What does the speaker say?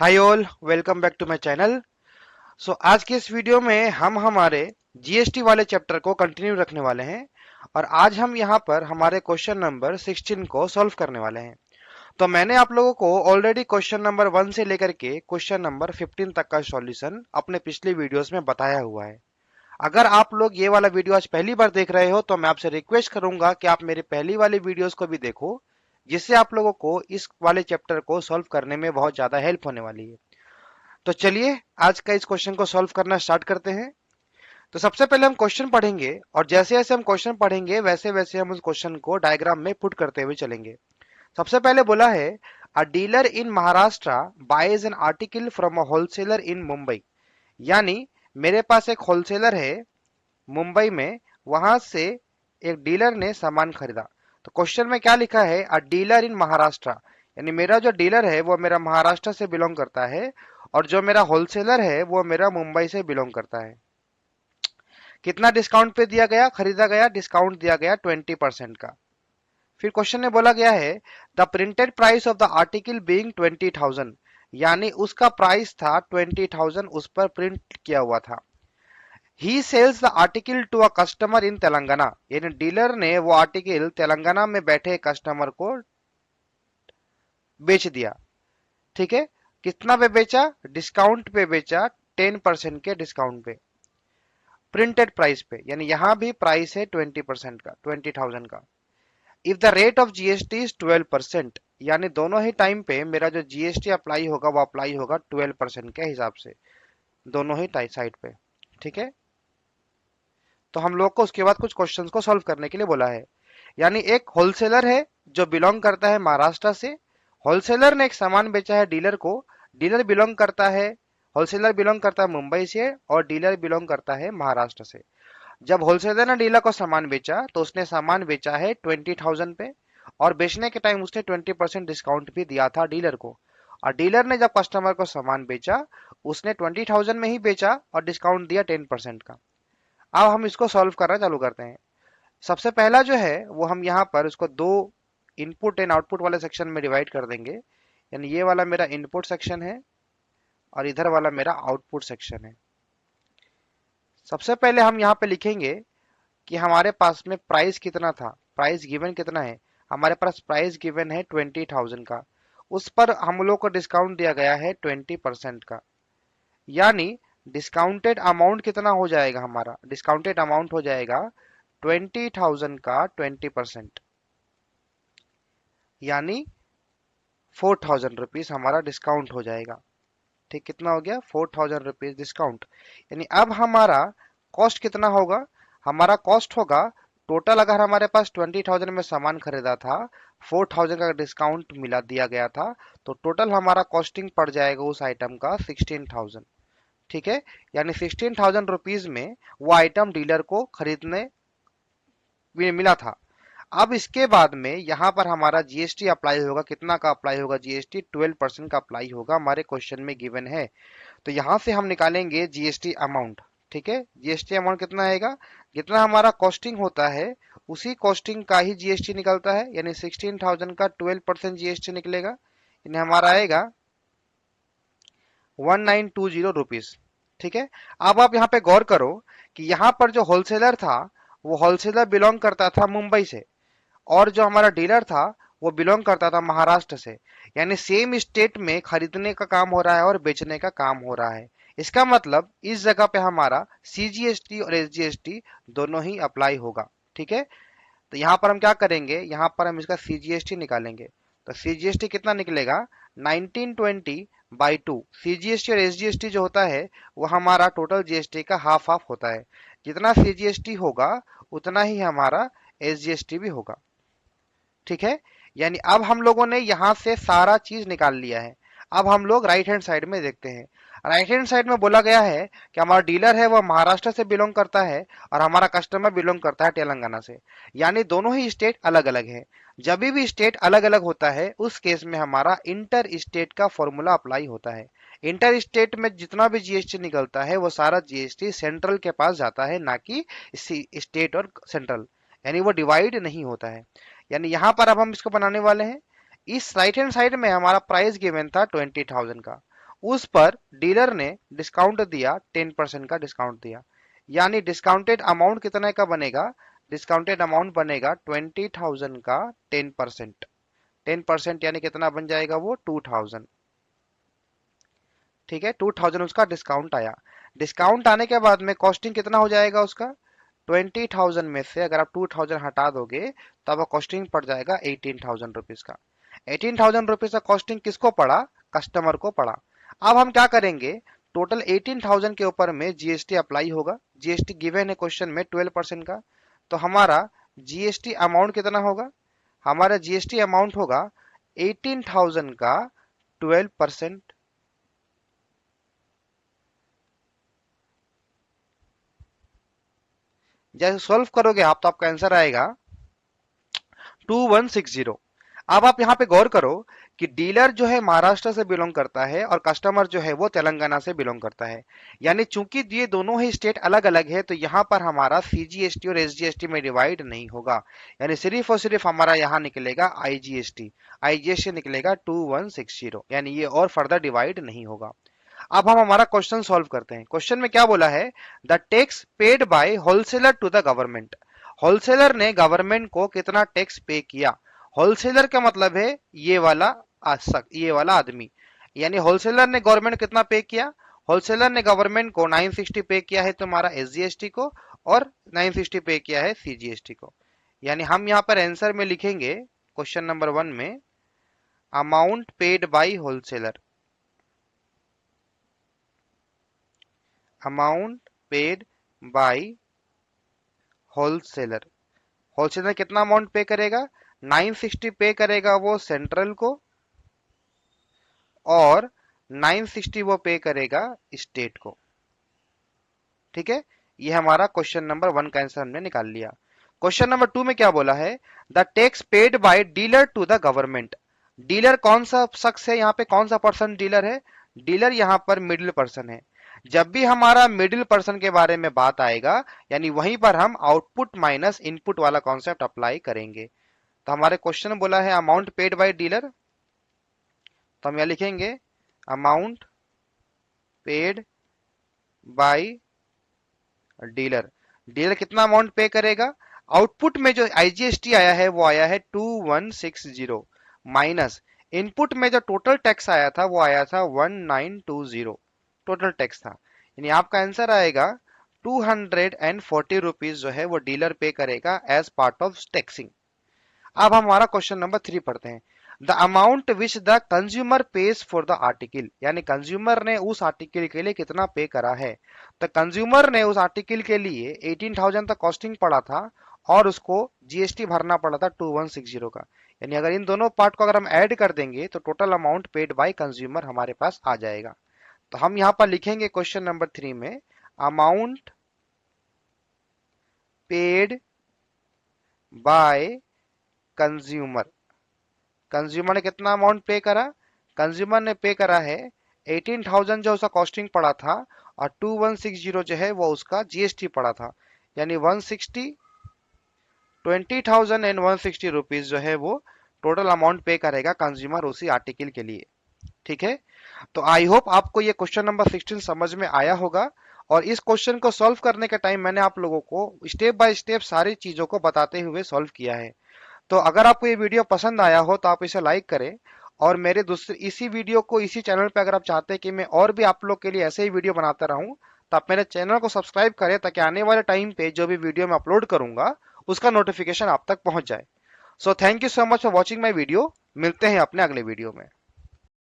Hi all, welcome back to my channel. आज के इस वीडियो में हम हमारे जीएसटी वाले चैप्टर को कंटिन्यू रखने वाले हैं और आज हम यहाँ पर हमारे क्वेश्चन नंबर 16 को सॉल्व करने वाले हैं। तो मैंने आप लोगों को ऑलरेडी क्वेश्चन नंबर 1 से लेकर के क्वेश्चन नंबर 15 तक का सॉल्यूशन अपने पिछले वीडियोस में बताया हुआ है। अगर आप लोग ये वाला वीडियो आज पहली बार देख रहे हो तो मैं आपसे रिक्वेस्ट करूंगा कि आप मेरे पहली वाली वीडियोस को भी देखो, जिससे आप लोगों को इस वाले चैप्टर को सॉल्व करने में बहुत ज्यादा हेल्प होने वाली है। तो चलिए आज का इस क्वेश्चन को सॉल्व करना स्टार्ट करते हैं। तो सबसे पहले हम क्वेश्चन पढ़ेंगे और जैसे जैसे हम क्वेश्चन पढ़ेंगे वैसे वैसे हम उस क्वेश्चन को डायग्राम में पुट करते हुए चलेंगे। सबसे पहले बोला है, a dealer in Maharashtra buys an article from a wholesaler in Mumbai. यानी मेरे पास एक होलसेलर है मुंबई में, वहां से एक डीलर ने सामान खरीदा। तो क्वेश्चन में क्या लिखा है, अ डीलर इन महाराष्ट्र, यानी मेरा जो डीलर है वो मेरा महाराष्ट्र से बिलोंग करता है और जो मेरा होलसेलर है वो मेरा मुंबई से बिलोंग करता है। कितना डिस्काउंट पे दिया गया, खरीदा गया, डिस्काउंट दिया गया 20% का। फिर क्वेश्चन में बोला गया है, the printed price of the article being 20,000, यानी उसका प्राइस था 20,000, उस पर प्रिंट किया हुआ था। He sells the article to a customer in Telangana, यानी डीलर ने वो आर्टिकल तेलंगाना में बैठे कस्टमर को बेच दिया। ठीक है, कितना पे बेचा, डिस्काउंट पे बेचा, 10% के डिस्काउंट पे, प्रिंटेड प्राइस पे, यानी यहां भी प्राइस है 20% का, 20,000 का। If the rate of GST is 12%, यानी दोनों ही टाइम पे मेरा जो जीएसटी अप्लाई होगा वो अप्लाई होगा 12% के हिसाब से, दोनों ही साइड पे। ठीक है, तो हम लोग को उसके बाद कुछ क्वेश्चंस को सॉल्व करने के लिए बोला है। यानी एक होलसेलर है जो बिलोंग करता है महाराष्ट्र से, होलसेलर ने एक सामान बेचा है डीलर को, डीलर बिलोंग करता है, होलसेलर बिलोंग करता है मुंबई से और डीलर बिलोंग करता है महाराष्ट्र से। जब होलसेलर ने डीलर को सामान बेचा तो उसने सामान बेचा है 20,000 पे और बेचने के टाइम उसने 20% डिस्काउंट भी दिया था डीलर को। और डीलर ने जब कस्टमर को सामान बेचा उसने 20,000 में ही बेचा और डिस्काउंट दिया 10% का। अब हम इसको सॉल्व करना चालू करते हैं। सबसे पहला जो है वो हम यहाँ पर उसको दो इनपुट एंड आउटपुट वाले सेक्शन में डिवाइड कर देंगे। यानी ये वाला मेरा इनपुट सेक्शन है और इधर वाला मेरा आउटपुट सेक्शन है। सबसे पहले हम यहाँ पे लिखेंगे कि हमारे पास में प्राइस कितना था, प्राइस गिवन कितना है। हमारे पास प्राइस गिवन है 20,000 का, उस पर हम लोग को डिस्काउंट दिया गया है 20% का। यानी डिस्काउंटेड अमाउंट कितना हो जाएगा, हमारा डिस्काउंटेड अमाउंट हो जाएगा 20,000 का 20%, यानी 4,000 रुपीज हमारा डिस्काउंट हो जाएगा। ठीक, कितना हो गया, 4,000 रुपीज डिस्काउंट। यानी अब हमारा कॉस्ट कितना होगा, हमारा कॉस्ट होगा टोटल, अगर हमारे पास 20,000 में सामान खरीदा था, 4,000 का डिस्काउंट मिला दिया गया था, तो टोटल हमारा कॉस्टिंग पड़ जाएगा उस आइटम का 16,000। ठीक है, यानी 16,000 रुपीज में वो आइटम डीलर को खरीदने मिला था। अब इसके बाद में यहाँ पर हमारा जीएसटी अप्लाई होगा, कितना का अप्लाई होगा, जीएसटी 12% का अप्लाई होगा, हमारे क्वेश्चन में गिवन है। तो यहाँ से हम निकालेंगे जीएसटी अमाउंट। ठीक है, जीएसटी अमाउंट कितना आएगा, जितना हमारा कॉस्टिंग होता है उसी कॉस्टिंग का ही जीएसटी निकलता है, यानी 16,000 का 12% जीएसटी निकलेगा, यानी हमारा आएगा 1920 रुपीज। ठीक है, अब आप यहाँ पे गौर करो कि यहाँ पर जो होलसेलर था वो होलसेलर बिलोंग करता था मुंबई से और जो हमारा डीलर था वो बिलोंग करता था महाराष्ट्र से। यानी सेम स्टेट में खरीदने का काम हो रहा है और बेचने का काम हो रहा है। इसका मतलब इस जगह पे हमारा सीजीएसटी और एसजीएसटी दोनों ही अप्लाई होगा। ठीक है, तो यहाँ पर हम क्या करेंगे, यहाँ पर हम इसका सीजीएसटी निकालेंगे। तो सीजीएसटी कितना निकलेगा, 1920/2। सीजीएसटी और एसजीएसटी जो होता है वो हमारा टोटल जीएसटी का हाफ हाफ होता है। जितना सीजीएसटी होगा उतना ही हमारा एसजीएसटी भी होगा। ठीक है, यानी अब हम लोगों ने यहां से सारा चीज निकाल लिया है। अब हम लोग राइट हैंड साइड में देखते हैं। राइट हैंड साइड में बोला गया है कि हमारा डीलर है वो महाराष्ट्र से बिलोंग करता है और हमारा कस्टमर बिलोंग करता है तेलंगाना से। यानी दोनों ही स्टेट अलग अलग है। जब भी स्टेट अलग अलग होता है उस केस में हमारा इंटर स्टेट का फॉर्मूला अप्लाई होता है। इंटर स्टेट में जितना भी जीएसटी निकलता है वो सारा जीएसटी सेंट्रल के पास जाता है, ना कि स्टेट और सेंट्रल, यानी वो डिवाइड नहीं होता है। यानी यहां पर अब हम इसको बनाने वाले हैं। इस राइट हैंड साइड में हमारा प्राइस गिवन था 20,000 का, उस पर डीलर ने डिस्काउंट दिया 10% का डिस्काउंट दिया, यानी डिस्काउंटेड अमाउंट कितने का बनेगा, डिस्काउंटेड अमाउंट बनेगा 20,000 का 10%। 10% यानी कितना बन जाएगा वो 2,000। ठीक है, 2,000 उसका डिस्काउंट आया। डिस्काउंट आने के बाद में कॉस्टिंग कितना हो जाएगा उसका, 20,000 में से अगर आप 2,000 हटा दोगे तो आपका कॉस्टिंग पड़ जाएगा 18,000 रुपीज का। 18,000 रुपीज का कॉस्टिंग किसको पड़ा, कस्टमर को पड़ा। अब हम क्या करेंगे, टोटल 18,000 के ऊपर में जीएसटी अप्लाई होगा। जीएसटी गिवन है क्वेश्चन में 12% का, तो हमारा जीएसटी अमाउंट कितना होगा, हमारा जीएसटी अमाउंट होगा 18,000 का 12%। जैसे सॉल्व करोगे आप तो आपका आंसर आएगा 2160। अब आप यहाँ पे गौर करो कि डीलर जो है महाराष्ट्र से बिलोंग करता है और कस्टमर जो है वो तेलंगाना से बिलोंग करता है, यानी चूंकि ये दोनों ही स्टेट अलग अलग है तो यहाँ पर हमारा सीजीएसटी और एसजीएसटी में डिवाइड नहीं होगा, यानी सिर्फ और सिर्फ हमारा यहाँ निकलेगा आईजीएसटी। आईजीएसटी निकलेगा 2160, यानी ये और फर्दर डिवाइड नहीं होगा। अब हम हमारा क्वेश्चन सॉल्व करते हैं। क्वेश्चन में क्या बोला है, the tax paid by wholesaler to the government. Wholesaler ने गवर्नमेंट को कितना टैक्स पे किया। होलसेलर का मतलब है ये वाला ये वाला आदमी, यानी होलसेलर ने गवर्नमेंट कितना पे किया, होलसेलर ने गवर्नमेंट को 960 पे किया है तुम्हारा एसजीएसटी को, और 960 पे किया है सीजीएसटी को। यानी हम यहाँ पर आंसर में लिखेंगे क्वेश्चन नंबर 1 में amount paid by wholesaler, amount paid by wholesaler. Wholesaler कितना अमाउंट पे करेगा, 960 पे करेगा वो सेंट्रल को, और 960 वो पे करेगा स्टेट को। ठीक है, ये हमारा क्वेश्चन नंबर 1 का आंसर हमने निकाल लिया। क्वेश्चन नंबर 2 में क्या बोला है, the tax paid by dealer to the government. Dealer कौन सा शख्स है, यहाँ पे कौन सा पर्सन डीलर है, डीलर यहाँ पर मिडिल पर्सन है। जब भी हमारा मिडिल पर्सन के बारे में बात आएगा, यानी वहीं पर हम आउटपुट माइनस इनपुट वाला कॉन्सेप्ट अप्लाई करेंगे। तो हमारे क्वेश्चन में बोला है अमाउंट पेड बाय डीलर, तो हम यहां लिखेंगे amount paid by dealer. Dealer कितना अमाउंट पे करेगा, आउटपुट में जो आईजीएसटी आया है वो आया है 2160, माइनस इनपुट में जो टोटल टैक्स आया था वो आया था 1920, टोटल टैक्स था। यानी आपका आंसर आएगा 240 रुपीज जो है वो डीलर पे करेगा एज पार्ट ऑफ टैक्सिंग। अब हमारा क्वेश्चन नंबर 3 पढ़ते हैं, the amount which the consumer page for the article. यानी कंज्यूमर ने उस आर्टिकल के लिए कितना पे करा है। तो कंज्यूमर ने उस आर्टिकल के लिए 18,000 तक कॉस्टिंग पड़ा था और उसको जीएसटी भरना पड़ा था 2160 का। यानी अगर इन दोनों पार्ट को अगर हम ऐड कर देंगे तो total amount paid by consumer हमारे पास आ जाएगा। तो हम यहां पर लिखेंगे क्वेश्चन नंबर 3 में amount paid by consumer. Consumer ने कितना अमाउंट पे करा, कंज्यूमर ने पे करा है 18,000 जो उसका कॉस्टिंग पड़ा था, और 2160 जो है वो उसका जीएसटी पड़ा था। यानी 160, 20,000 एंड 160 रुपीज जो है वो टोटल अमाउंट पे करेगा कंज्यूमर उसी आर्टिकल के लिए। ठीक है, तो आई होप आपको ये क्वेश्चन नंबर 16 समझ में आया होगा। और इस क्वेश्चन को सॉल्व करने के टाइम मैंने आप लोगों को स्टेप बाय स्टेप सारी चीजों को बताते हुए सॉल्व किया है। तो अगर आपको ये वीडियो पसंद आया हो तो आप इसे लाइक करें, और मेरे दूसरे इसी वीडियो को इसी चैनल पे अगर आप चाहते हैं कि मैं और भी आप लोग के लिए ऐसे ही वीडियो बनाता रहूं तो आप मेरे चैनल को सब्सक्राइब करें, ताकि आने वाले टाइम पे जो भी वीडियो मैं अपलोड करूंगा उसका नोटिफिकेशन आप तक पहुंच जाए। So thank you so much for watching my video. मिलते हैं अपने अगले वीडियो में।